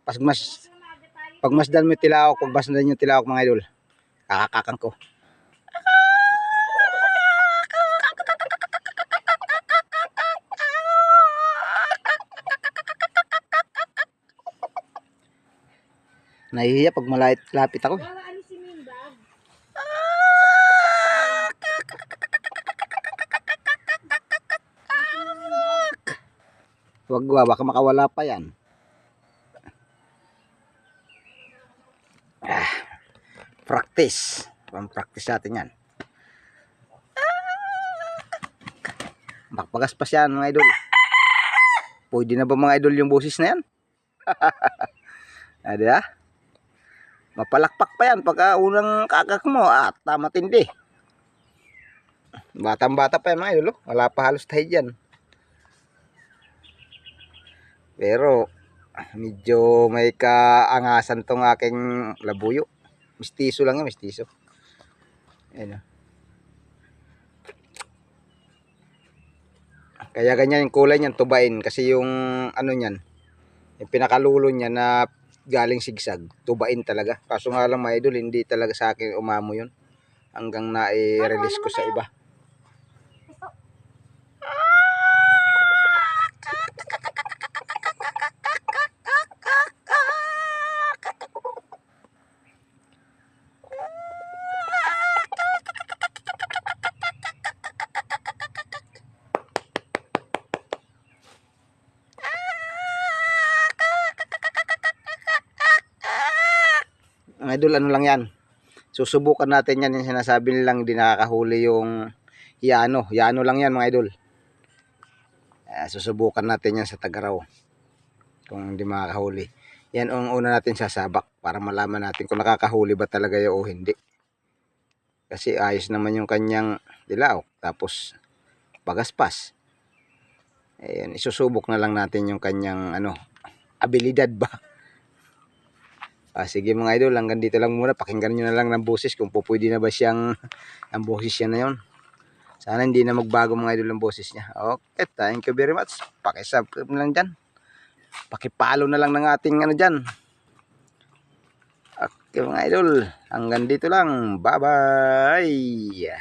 Pagmasdan mo yung tilaok, pagmasdan yung tilaok mga idol. Kakakakang ko. Nahihiya pag malapit ako. Wag baka makawala pa yan. Practice. Pang-practice natin yan. Makpagaspas yan mga idol. Pwede na ba mga idol yung boses na yan? Ada? Mapalakpak pa yan pagka unang kakak mo at matindi. Batang-bata pa yan mga idol. Wala pa halos tayo dyan. Pero medyo may kaangasan tong aking labuyo. Mistiso lang yan, mistiso. Ayan. Kaya ganyan yung kulay niyan, tubain. Kasi yung ano niyan, yung pinakalulo niya na galing sigsag, tubain talaga. Kaso nga lang mga idol, hindi talaga sa akin umamo yun. Hanggang na-release ko sa iba. Mga idol, ano lang yan. Susubukan natin yan, yung sinasabi nilang hindi nakakahuli yung yano. Yano lang yan mga idol. Susubukan natin yan sa Tagaraw. Kung hindi makakahuli. Yan ang una natin sasabak para malaman natin kung nakakahuli ba talaga yun o hindi. Kasi ayos naman yung kanyang dilaw. Tapos pagaspas. Ayan, isusubok na lang natin yung kanyang abilidad ba. Sige mga idol, hanggang dito lang muna. Pakinggan nyo na lang ng boses kung pwede na ba siyang ang boses niya na yun. Sana hindi na magbago mga idol ang boses niya. Okay, thank you very much. Pakisubscribe na lang dyan. Pakipalo na lang ng ating dyan. Okay mga idol, hanggang dito lang. Bye bye.